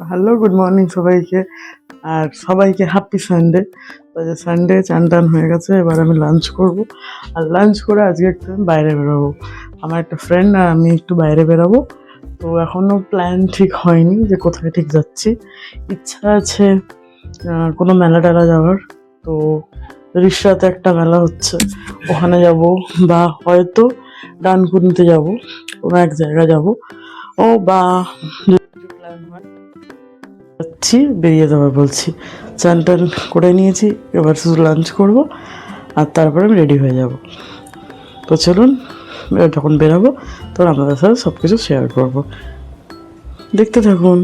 Hello, good morning সবাইকে। আর সবাইকে happy Sunday. তো যে সানডে চান টান হয়ে গেছে, এবার আমি লাঞ্চ করব। আর লাঞ্চ করে আজকে একটু আমি বাইরে বেরোবো। আমার একটা ফ্রেন্ড আর আমি একটু বাইরে বেরোবো। তো এখনও প্ল্যান ঠিক হয়নি যে কোথায় ঠিক যাচ্ছি। ইচ্ছা আছে কোনো মেলা টেলা যাওয়ার। তো রিষড়াতে একটা মেলা হচ্ছে, ওখানে যাব, বা হয়তো ডানকুনিতে যাব, কোনো এক জায়গায় যাব। ও বা প্ল্যান হয় যাচ্ছি, বেরিয়ে যাবে বলছি। চান টান করে নিয়েছি, এবার শুধু লাঞ্চ করব আর তারপরে আমি রেডি হয়ে যাব। তো চলুন, যখন বেরাবো তখন আপনাদের সাথে সব কিছু শেয়ার করব, দেখতে থাকুন।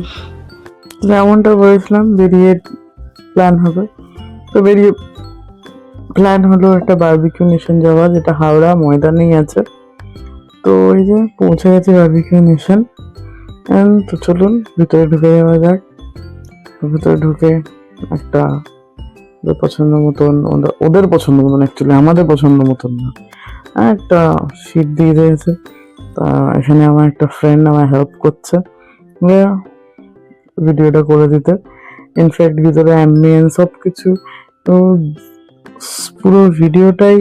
যেমনটা বলেছিলাম বেরিয়ে প্ল্যান হবে, তো বেরিয়ে প্ল্যান হলো একটা বারবিকিউ নেশন যাওয়া, যেটা হাওড়া ময়দানেই আছে। তো ওই যে পৌঁছে গেছে বারবিকিউ নেশন। তো চলুন ভিতরে ঢুকে যাওয়া যাক। ভিতরে ঢুকে একটা পছন্দ মতন, ওদের পছন্দ মতন, অ্যাকচুয়ালি আমাদের পছন্দ মতন না, একটা সিট দিয়ে দিয়েছে। তা এখানে আমার একটা ফ্রেন্ড আমায় হেল্প করছে ভিডিওটা করে দিতে। ইনফ্যাক্ট ভিতরে অ্যাম্বিয়েন্স সব কিছু, তো পুরো ভিডিওটাই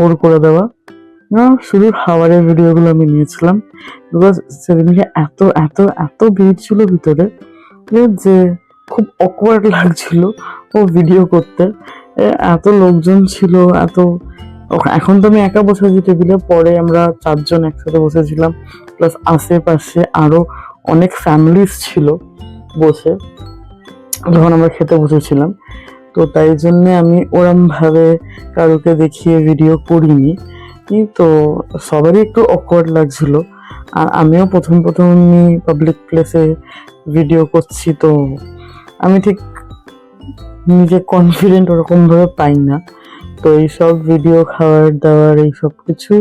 ওর করে দেওয়া না। শুধু খাবারের ভিডিওগুলো আমি নিয়েছিলাম, বিকজ সেদিনকে এত এত এত ভিড় ছিল ভিতরে যে খুব অকওয়ার্ড লাগছিল ও ভিডিও করতে। এত লোকজন ছিল, এত। এখন তো আমি একা বসেছি টেবিলে, পরে আমরা 4 জন একসাথে বসেছিলাম, প্লাস আশেপাশে আরো অনেক ফ্যামিলিস ছিল বসে যখন আমরা খেতে বসেছিলাম। তো তাই জন্যে আমি ওরম ভাবে কারোকে দেখিয়ে ভিডিও করিনি। তো সবারই একটু অকওয়ার্ড লাগছিল। আর আমিও প্রথম পাবলিক প্লেসে ভিডিও করছি, তো আমি ঠিক নিজে কনফিডেন্ট ওরকম ভাবে পাই না। তো এইসব ভিডিও, খাবার দাবার, এইসব কিছু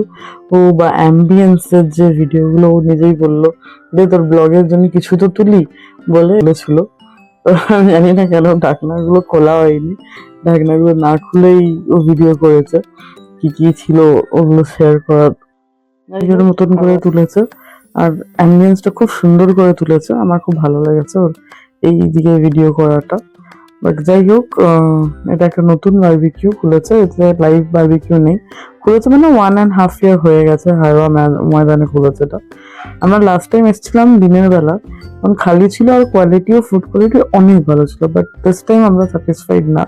বা অ্যাম্বিয়েন্সের যে ভিডিওগুলো ও নিজেই বললো যে তোর ব্লগের জন্য কিছু তো তুলি বলেছিল। তো আমি জানি না কেন ঢাকনাগুলো খোলা হয়নি, ঢাকনাগুলো না খুলেই ও ভিডিও করেছে। কি কি ছিল ওগুলো শেয়ার করার মতন করে তুলেছে। আর অ্যাম্বিয়েন্সটা খুব সুন্দর করে তুলেছে, আমার খুব ভালো লেগেছে ওর এই দিকে ভিডিও করাটা। বাট যাই হোক, এটা একটা নতুন বারবিকিউ খুলেছে, এতে লাইভ বারবিকিউ নেই। খুলেছে মানে 1.5 year হয়ে গেছে, হাওড়া ময়দানে খুলেছে এটা। আমরা লাস্ট টাইম এসেছিলাম দিনের বেলা, কারণ খালি ছিল আর কোয়ালিটিও, ফুড কোয়ালিটি অনেক ভালো ছিল। বাট দিস টাইম আমরা স্যাটিসফাইড না,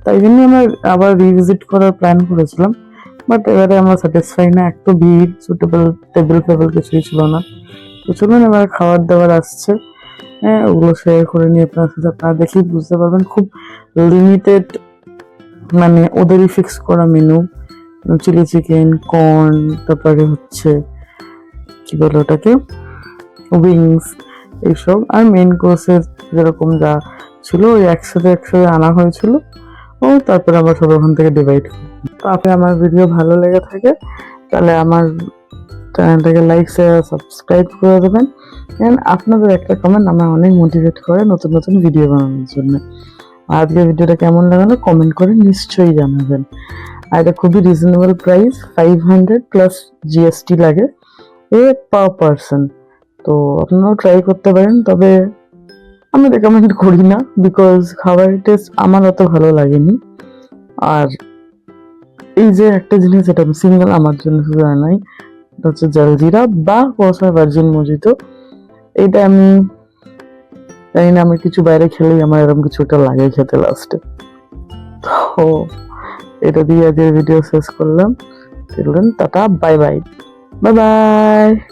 তাই জন্যই আমরা আবার রিভিজিট করার প্ল্যান করেছিলাম। বাট এবারে আমরা স্যাটিসফাই না, একটু ভিড়, সুটেবল টেবিল ফেবল কিছুই ছিল না। তো চলুন এবার খাবার দাবার আসছে, হ্যাঁ ওগুলো শেয়ার করে নিয়ে আপনার সাথে, আপনারা দেখেই বুঝতে পারবেন খুব লিমিটেড, মানে ওদেরই ফিক্স করা মেনু। চিলি চিকেন, কর্ন, তারপরে হচ্ছে কি বলে ওটাকে, উইংস, এইসব। আর মেন কোর্সের যেরকম যা ছিল ওই একসাথে আনা হয়েছিল। ও তারপরে আবার সব ওখান থেকে ডিভাইড। তো আপনি আমার ভিডিও ভালো লেগে থাকে তাহলে আমার চ্যানেলটাকে লাইক, শেয়ার, সাবস্ক্রাইব করে দেবেন। অ্যান্ড আপনাদের একটা কমেন্ট আমার অনেক মোটিভেট করে নতুন নতুন ভিডিও বানানোর জন্য। আজকের ভিডিওটা কেমন লাগালো কমেন্ট করে নিশ্চয়ই জানাবেন। আর এটা খুবই রিজনেবল প্রাইস, 500 প্লাস জিএসটি লাগে পার পারসন। তো আপনারাও ট্রাই করতে পারেন, তবে আমি রেকমেন্ড করি না, বিকজ খাবারের টেস্ট আমার অত ভালো লাগেনি। আর এই যে একটা জিনিস, এটা আমি সিঙ্গেল আমার জন্য শুধু আনাই, এটা হচ্ছে জলজিরা বা কোসা ভার্জিন মজিতো। এইটা আমি জানি না, আমি কিছু বাইরে খেলেই আমার এরকম কিছু একটা লাগে খেতে লাস্টে। তো এটা দিয়ে আজকের ভিডিও শেষ করলাম। Tata, bye bye, bye bye.